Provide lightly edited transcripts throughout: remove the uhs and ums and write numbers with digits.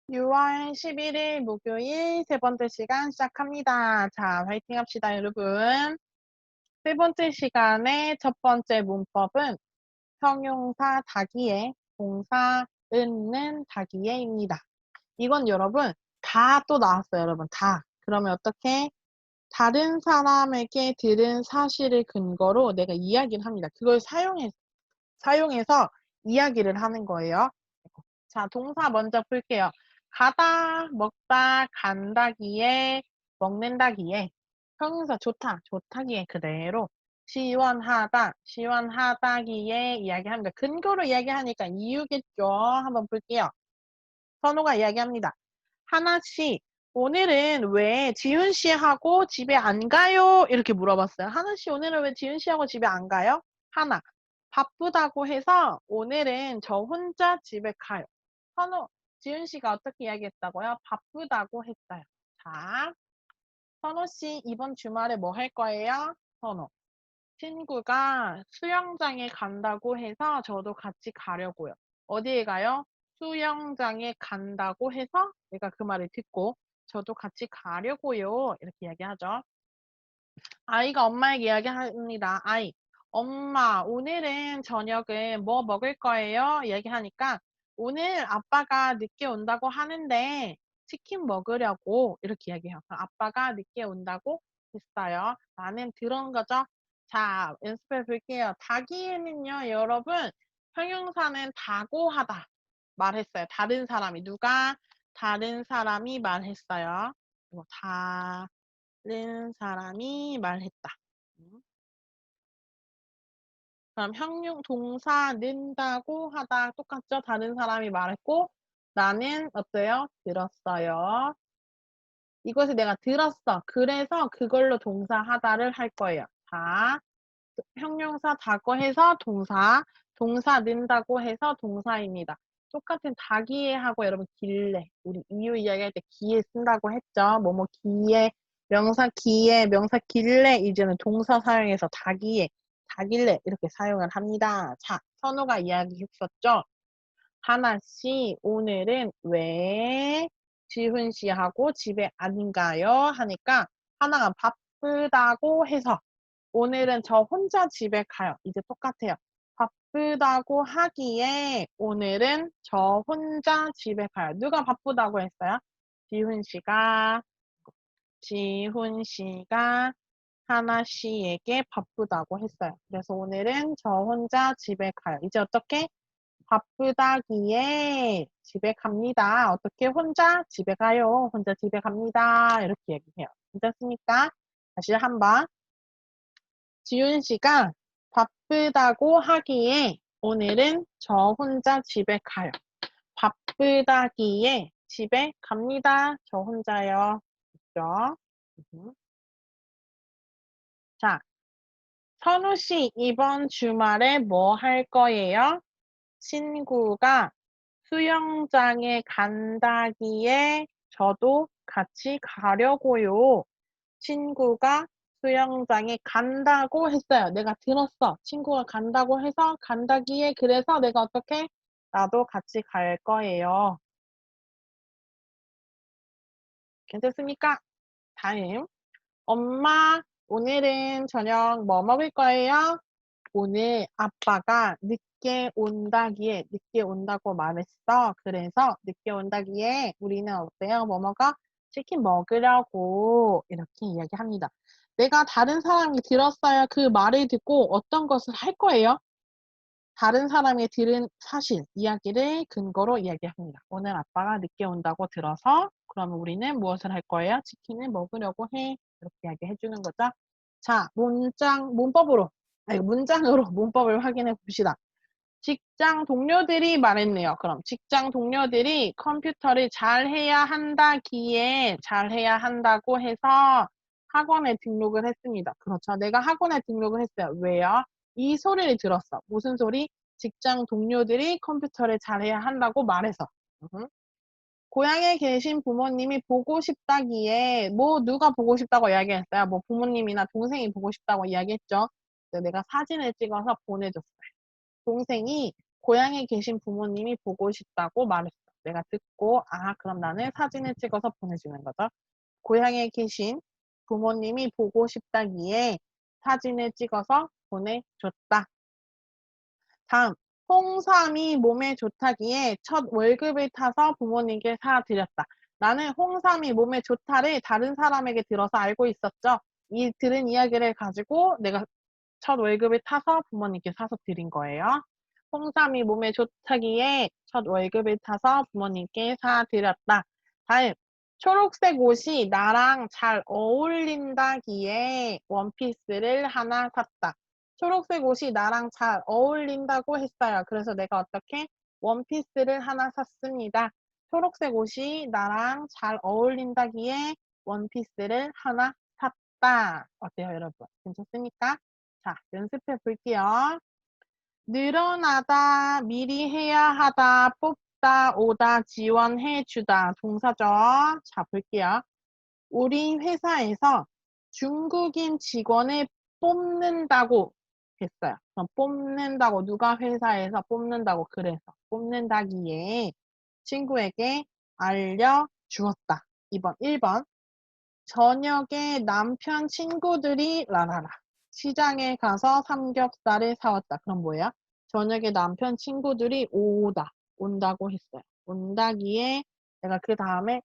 6월 11일 목요일 세 번째 시간 시작합니다. 자, 화이팅 합시다, 여러분. 세 번째 시간의 첫 번째 문법은 형용사 다기에, 동사 은는 다기에입니다. 이건 여러분 다 또 나왔어요, 여러분. 다. 그러면 어떻게? 다른 사람에게 들은 사실을 근거로 내가 이야기를 합니다. 그걸 사용해서 이야기를 하는 거예요. 자, 동사 먼저 볼게요. 가다, 먹다, 간다기에, 먹는다기에. 형용사 좋다, 좋다기에 그대로. 시원하다, 시원하다기에 이야기합니다. 근거로 이야기하니까 이유겠죠. 한번 볼게요. 선우가 이야기합니다. 하나씨, 오늘은 왜 지훈 씨하고 집에 안 가요? 이렇게 물어봤어요. 하나씨, 오늘은 왜 지훈 씨하고 집에 안 가요? 하나, 바쁘다고 해서 오늘은 저 혼자 집에 가요. 선우, 지훈 씨가 어떻게 이야기했다고요? 바쁘다고 했어요. 자, 선우 씨, 이번 주말에 뭐 할 거예요? 선우. 친구가 수영장에 간다고 해서 저도 같이 가려고요. 어디에 가요? 수영장에 간다고 해서 내가 그 말을 듣고 저도 같이 가려고요. 이렇게 이야기하죠. 아이가 엄마에게 이야기합니다. 아이, 엄마, 오늘은 저녁에 뭐 먹을 거예요? 이야기하니까 오늘 아빠가 늦게 온다고 하는데 치킨 먹으려고 이렇게 이야기해요. 아빠가 늦게 온다고 했어요. 나는 들은 거죠. 자, 연습해 볼게요. 닭이에는요, 여러분, 형용사는 다고 하다 말했어요. 다른 사람이. 누가? 다른 사람이 말했어요. 다른 사람이 말했다. 그럼 형용 동사 는다고 하다 똑같죠? 다른 사람이 말했고 나는 어때요? 들었어요. 이것을 내가 들었어. 그래서 그걸로 동사 하다를 할 거예요. 자, 형용사 다고 해서 동사, 동사 는다고 해서 동사입니다. 똑같은 다기에하고 여러분 길래, 우리 이유 이야기할 때 기에 쓴다고 했죠. 뭐뭐 기에, 명사 기에, 명사 길래 이제는 동사 사용해서 다기에, 다길래 이렇게 사용을 합니다. 자, 선우가 이야기했었죠. 하나씨, 오늘은 왜 지훈 씨하고 집에 안 가요? 하니까 하나가 바쁘다고 해서 오늘은 저 혼자 집에 가요. 이제 똑같아요. 바쁘다고 하기에 오늘은 저 혼자 집에 가요. 누가 바쁘다고 했어요? 지훈 씨가, 지훈 씨가 하나 씨에게 바쁘다고 했어요. 그래서 오늘은 저 혼자 집에 가요. 이제 어떻게? 바쁘다기에 집에 갑니다. 어떻게 혼자 집에 가요? 혼자 집에 갑니다. 이렇게 얘기해요. 괜찮습니까? 다시 한번. 지윤 씨가 바쁘다고 하기에 오늘은 저 혼자 집에 가요. 바쁘다기에 집에 갑니다. 저 혼자요. 그죠? 자, 선우 씨 이번 주말에 뭐 할 거예요? 친구가 수영장에 간다기에 저도 같이 가려고요. 친구가 수영장에 간다고 했어요. 내가 들었어. 친구가 간다고 해서 간다기에 그래서 내가 어떻게? 나도 같이 갈 거예요. 괜찮습니까? 다음. 엄마, 오늘은 저녁 뭐 먹을 거예요? 오늘 아빠가 늦게 온다기에 늦게 온다고 말했어. 그래서 늦게 온다기에 우리는 어때요? 뭐 먹어? 치킨 먹으려고 이렇게 이야기합니다. 내가 다른 사람이 들었어야 그 말을 듣고 어떤 것을 할 거예요? 다른 사람이 들은 사실, 이야기를 근거로 이야기합니다. 오늘 아빠가 늦게 온다고 들어서 그러면 우리는 무엇을 할 거예요? 치킨을 먹으려고 해. 이렇게 이야기해 주는 거죠. 자, 문법으로, 아니, 문장으로 문법을 확인해 봅시다. 직장 동료들이 말했네요. 그럼 직장 동료들이 컴퓨터를 잘해야 한다기에 잘해야 한다고 해서 학원에 등록을 했습니다. 그렇죠. 내가 학원에 등록을 했어요. 왜요? 이 소리를 들었어. 무슨 소리? 직장 동료들이 컴퓨터를 잘해야 한다고 말해서. 고향에 계신 부모님이 보고 싶다기에 뭐 누가 보고 싶다고 이야기했어요? 뭐 부모님이나 동생이 보고 싶다고 이야기했죠. 그래서 내가 사진을 찍어서 보내줬어요. 동생이 고향에 계신 부모님이 보고 싶다고 말했어. 내가 듣고 아 그럼 나는 사진을 찍어서 보내주는 거죠. 고향에 계신 부모님이 보고 싶다기에 사진을 찍어서 보내줬다. 다음, 홍삼이 몸에 좋다기에 첫 월급을 타서 부모님께 사드렸다. 나는 홍삼이 몸에 좋다를 다른 사람에게 들어서 알고 있었죠. 이 들은 이야기를 가지고 내가 첫 월급을 타서 부모님께 사서 드린 거예요. 홍삼이 몸에 좋다기에 첫 월급을 타서 부모님께 사드렸다. 다음, 초록색 옷이 나랑 잘 어울린다기에 원피스를 하나 샀다. 초록색 옷이 나랑 잘 어울린다고 했어요. 그래서 내가 어떻게 원피스를 하나 샀습니다. 초록색 옷이 나랑 잘 어울린다기에 원피스를 하나 샀다. 어때요, 여러분? 괜찮습니까? 자, 연습해 볼게요. 늘어나다, 미리 해야 하다, 뽑다, 오다, 지원해 주다. 동사죠. 자, 볼게요. 우리 회사에서 중국인 직원을 뽑는다고 했어요. 그럼 뽑는다고 누가 회사에서 뽑는다고 그래서 뽑는다기에 친구에게 알려주었다. 2번, 1번. 저녁에 남편 친구들이 라라라. 시장에 가서 삼겹살을 사왔다. 그럼 뭐야? 저녁에 남편 친구들이 온다고 했어요. 온다기에 내가 그 다음에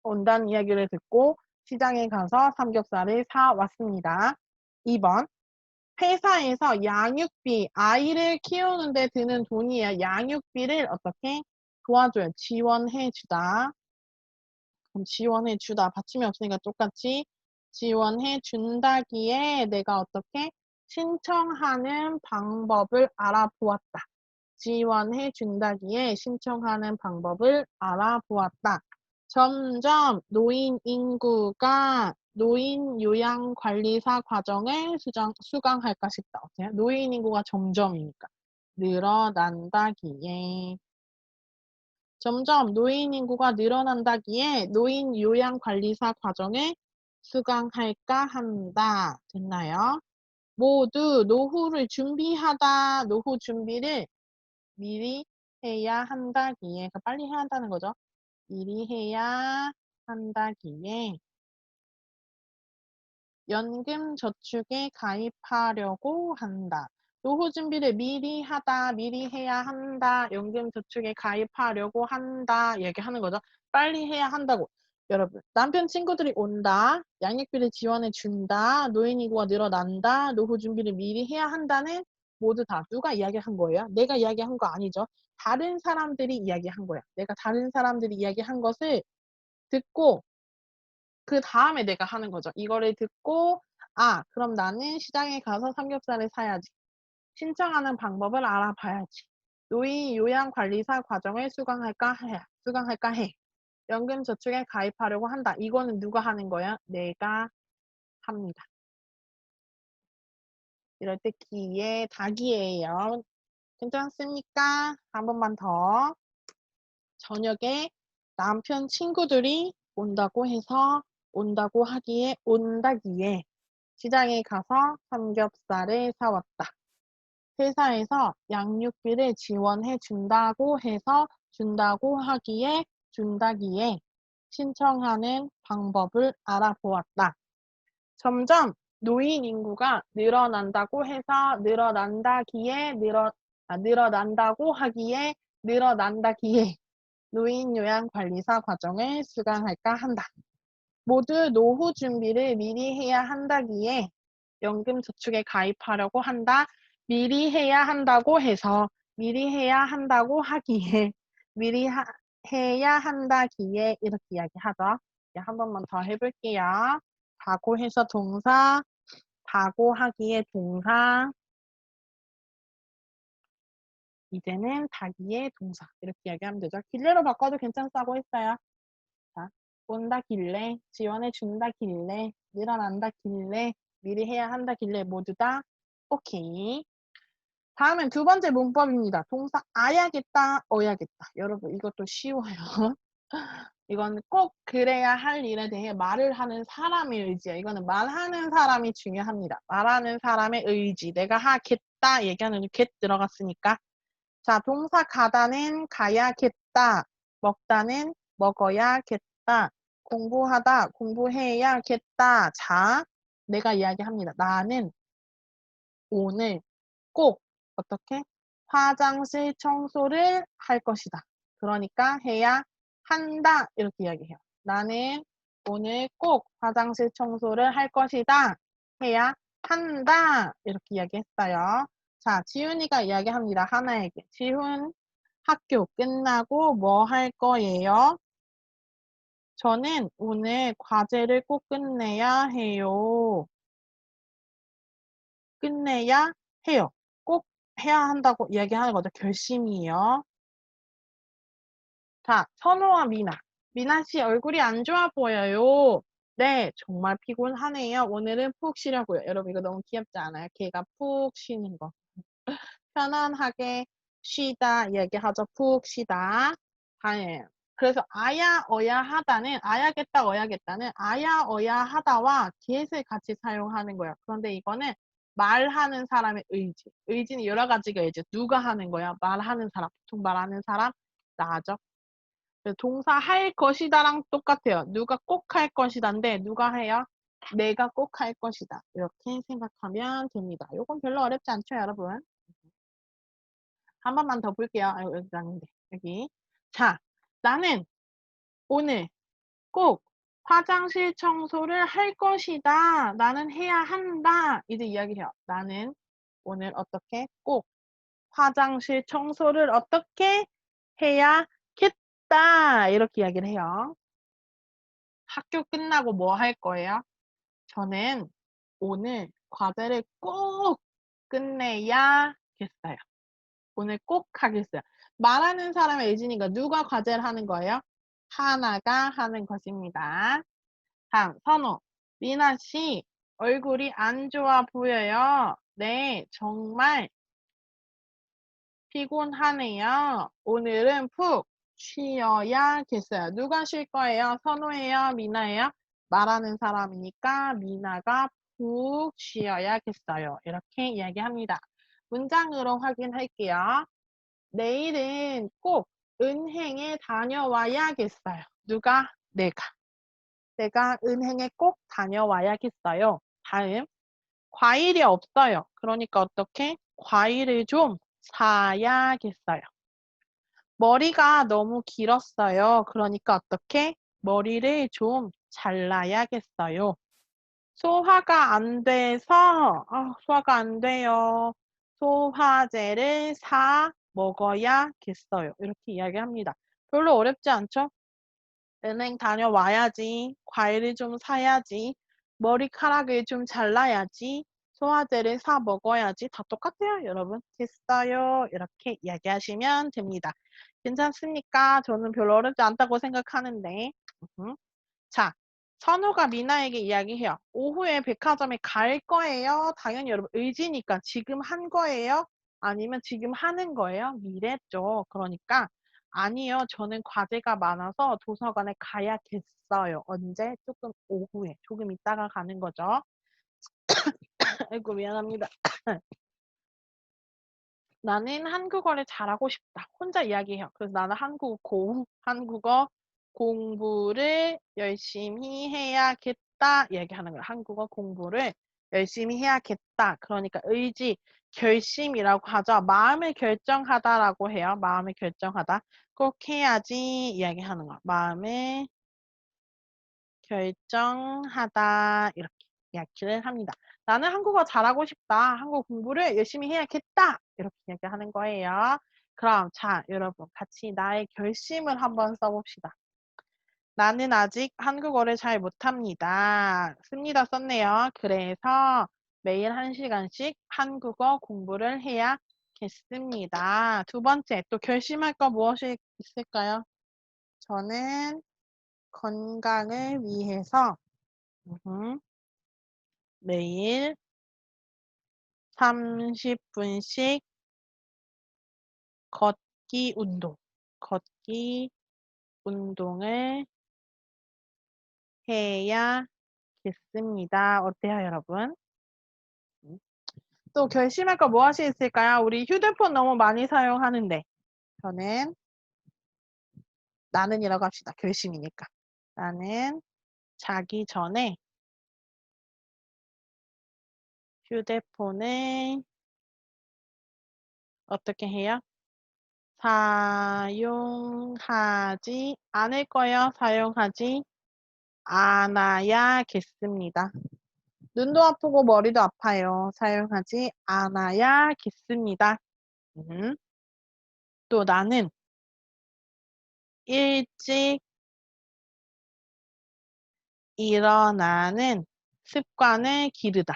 온다는 이야기를 듣고 시장에 가서 삼겹살을 사왔습니다. 2번. 회사에서 양육비, 아이를 키우는데 드는 돈이에요. 양육비를 어떻게 도와줘요? 지원해주다. 그럼 지원해주다. 받침이 없으니까 똑같이 지원해준다기에 내가 어떻게 신청하는 방법을 알아보았다. 지원해준다기에 신청하는 방법을 알아보았다. 점점 노인 요양관리사 과정을 수강할까 싶다. 어때요? 노인 인구가 점점이니까. 늘어난다기에. 점점 노인 인구가 늘어난다기에 노인 요양관리사 과정을 수강할까 한다. 됐나요? 모두 노후를 준비하다. 노후 준비를 미리 해야 한다기에. 그러니까 빨리 해야 한다는 거죠. 미리 해야 한다기에 연금 저축에 가입하려고 한다. 노후 준비를 미리 하다, 미리 해야 한다, 연금 저축에 가입하려고 한다 얘기하는 거죠. 빨리 해야 한다고. 여러분, 남편 친구들이 온다, 양육비를 지원해 준다, 노인 인구가 늘어난다, 노후 준비를 미리 해야 한다는 모두 다 누가 이야기한 거예요? 내가 이야기한 거 아니죠. 다른 사람들이 이야기한 거야. 내가 다른 사람들이 이야기한 것을 듣고 그 다음에 내가 하는 거죠. 이거를 듣고 아 그럼 나는 시장에 가서 삼겹살을 사야지. 신청하는 방법을 알아봐야지. 노인 요양관리사 과정을 수강할까 해. 연금저축에 가입하려고 한다. 이거는 누가 하는 거야? 내가 합니다. 이럴 때 기에 닭이에요. 괜찮습니까? 한 번만 더. 저녁에 남편 친구들이 온다고 하기에 온다기에 시장에 가서 삼겹살을 사왔다. 회사에서 양육비를 지원해 준다고 해서 준다고 하기에 준다기에 신청하는 방법을 알아보았다. 점점 노인 인구가 늘어난다고 해서 늘어난다고 하기에 늘어난다기에 노인 요양관리사 과정을 수강할까 한다. 모두 노후 준비를 미리 해야 한다기에 연금 저축에 가입하려고 한다. 미리 해야 한다고 해서 미리 해야 한다고 하기에 해야 한다기에 이렇게 이야기하죠. 한 번만 더 해볼게요. 각오해서 동사, 각오하기에 동사, 이제는 다기에 동사 이렇게 이야기하면 되죠. 길래로 바꿔도 괜찮다고 했어요. 자, 온다길래, 지원해준다길래, 늘어난다길래, 미리 해야 한다길래 모두 다 오케이. 다음은 두 번째 문법입니다. 동사 아야겠다, 어야겠다. 여러분 이것도 쉬워요. 이건 꼭 그래야 할 일에 대해 말을 하는 사람의 의지예요. 이거는 말하는 사람이 중요합니다. 말하는 사람의 의지. 내가 하겠다 얘기하는 get 들어갔으니까. 자, 동사 가다는 가야겠다. 먹다는 먹어야겠다. 공부하다 공부해야겠다. 자, 내가 이야기합니다. 나는 오늘 꼭 어떻게 화장실 청소를 할 것이다. 그러니까 해야 한다 이렇게 이야기해요. 나는 오늘 꼭 화장실 청소를 할 것이다. 해야 한다 이렇게 이야기했어요. 자, 지훈이가 이야기합니다. 하나에게. 지훈 학교 끝나고 뭐 할 거예요? 저는 오늘 과제를 꼭 끝내야 해요. 끝내야 해요. 꼭 해야 한다고 이야기하는 거죠. 결심이에요. 자, 선호와 미나. 미나 씨 얼굴이 안 좋아 보여요. 네, 정말 피곤하네요. 오늘은 푹 쉬려고요. 여러분 이거 너무 귀엽지 않아요? 걔가 푹 쉬는 거. 편안하게 쉬다 이야기하죠. 푹 쉬다. 다행이에요. 그래서 아야 어야 하다는 아야겠다 어야겠다는 아야 어야 하다와 get을 같이 사용하는 거예요. 그런데 이거는 말하는 사람의 의지. 의지는 여러 가지가 있죠. 누가 하는 거야? 말하는 사람. 보통 말하는 사람 나죠. 동사 할 것이다랑 똑같아요. 누가 꼭 할 것이다인데 누가 해요? 내가 꼭 할 것이다. 이렇게 생각하면 됩니다. 이건 별로 어렵지 않죠, 여러분? 한 번만 더 볼게요. 아이고, 여기 아닌데. 여기. 자, 나는 오늘 꼭 화장실 청소를 할 것이다. 나는 해야 한다. 이제 이야기해요. 나는 오늘 어떻게 꼭 화장실 청소를 어떻게 해야겠다. 이렇게 이야기를 해요. 학교 끝나고 뭐 할 거예요? 저는 오늘 과제를 꼭 끝내야겠어요. 오늘 꼭 하겠어요. 말하는 사람의 의지니까 누가 과제를 하는 거예요? 하나가 하는 것입니다. 다음, 선호. 미나 씨, 얼굴이 안 좋아 보여요. 네, 정말 피곤하네요. 오늘은 푹 쉬어야겠어요. 누가 쉴 거예요? 선호예요? 미나예요? 말하는 사람이니까 미나가 푹 쉬어야겠어요. 이렇게 이야기합니다. 문장으로 확인할게요. 내일은 꼭 은행에 다녀와야겠어요. 누가? 내가. 내가 은행에 꼭 다녀와야겠어요. 다음, 과일이 없어요. 그러니까 어떻게? 과일을 좀 사야겠어요. 머리가 너무 길었어요. 그러니까 어떻게? 머리를 좀 잘라야겠어요. 소화가 안 돼서, 소화가 안 돼요. 소화제를 사 먹어야겠어요. 이렇게 이야기합니다. 별로 어렵지 않죠? 은행 다녀와야지. 과일을 좀 사야지. 머리카락을 좀 잘라야지. 소화제를 사 먹어야지. 다 똑같아요, 여러분. 됐어요. 이렇게 이야기하시면 됩니다. 괜찮습니까? 저는 별로 어렵지 않다고 생각하는데. 자, 선우가 미나에게 이야기해요. 오후에 백화점에 갈 거예요? 당연히 여러분 의지니까 지금 한 거예요? 아니면 지금 하는 거예요? 미래죠. 그러니까 아니요. 저는 과제가 많아서 도서관에 가야겠어요. 언제? 조금 오후에. 조금 있다가 가는 거죠. 아이고 미안합니다. 나는 한국어를 잘하고 싶다. 혼자 이야기해요. 그래서 나는 한국어 공부를 열심히 해야겠다. 이야기하는 거예요. 한국어 공부를 열심히 해야겠다. 그러니까 의지, 결심이라고 하죠. 마음을 결정하다라고 해요. 마음을 결정하다. 꼭 해야지 이야기하는 거. 마음을 결정하다. 이렇게 이야기를 합니다. 나는 한국어 잘하고 싶다. 한국 공부를 열심히 해야겠다. 이렇게 얘기하는 거예요. 그럼 자, 여러분 같이 나의 결심을 한번 써봅시다. 나는 아직 한국어를 잘 못합니다. 씁니다 썼네요. 그래서 매일 1시간씩 한국어 공부를 해야겠습니다. 두 번째, 또 결심할 거 무엇이 있을까요? 저는 건강을 위해서 매일 30분씩 걷기 운동을 해야겠습니다. 어때요, 여러분? 또 결심할 거 무엇이 있을까요? 우리 휴대폰 너무 많이 사용하는데. 저는 나는이라고 합시다. 결심이니까. 나는 자기 전에 휴대폰을 어떻게 해요? 사용하지 않을 거예요. 사용하지 않아야겠습니다. 눈도 아프고 머리도 아파요. 사용하지 않아야겠습니다. 또 나는 일찍 일어나는 습관을 기르다.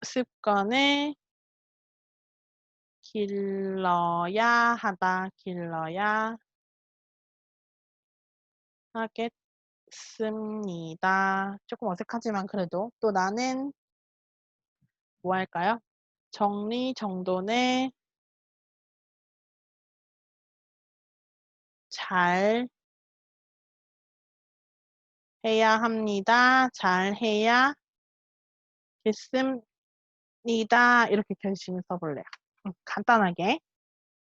습관을 길러야 하다. 길러야 하겠습니다. 조금 어색하지만 그래도 또 나는 뭐 할까요? 정리정돈을 잘 해야 합니다. 잘 해야겠습니다. 이렇게 결심을 써볼래요. 간단하게.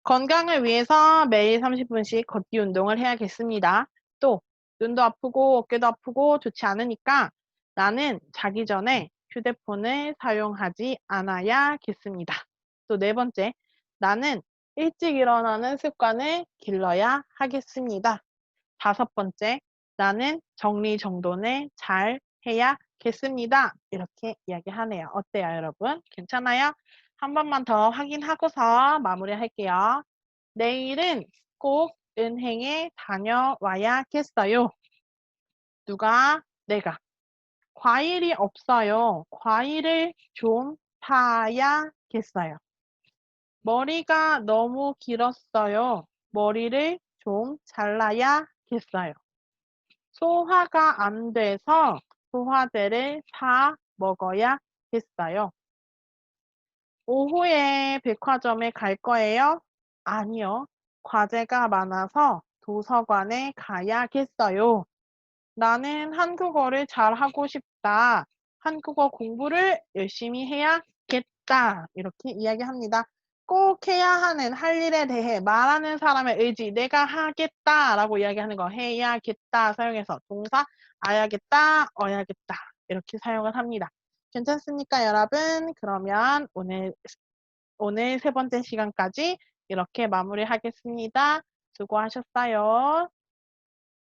건강을 위해서 매일 30분씩 걷기 운동을 해야겠습니다. 또 눈도 아프고 어깨도 아프고 좋지 않으니까 나는 자기 전에 휴대폰을 사용하지 않아야겠습니다. 또 네 번째, 나는 일찍 일어나는 습관을 길러야 하겠습니다. 다섯 번째, 나는 정리정돈을 잘 해야겠습니다. 이렇게 이야기하네요. 어때요, 여러분? 괜찮아요? 한 번만 더 확인하고서 마무리할게요. 내일은 꼭 은행에 다녀와야겠어요. 누가? 내가. 과일이 없어요. 과일을 좀 사야겠어요. 머리가 너무 길었어요. 머리를 좀 잘라야겠어요. 소화가 안 돼서 소화제를 사 먹어야겠어요. 오후에 백화점에 갈 거예요? 아니요. 과제가 많아서 도서관에 가야겠어요. 나는 한국어를 잘하고 싶다. 한국어 공부를 열심히 해야겠다. 이렇게 이야기합니다. 꼭 해야 하는 할 일에 대해 말하는 사람의 의지, 내가 하겠다라고 이야기하는 거 해야겠다 사용해서 동사 아야겠다, 어야겠다 이렇게 사용을 합니다. 괜찮습니까, 여러분? 그러면 오늘 세 번째 시간까지 이렇게 마무리하겠습니다. 수고하셨어요.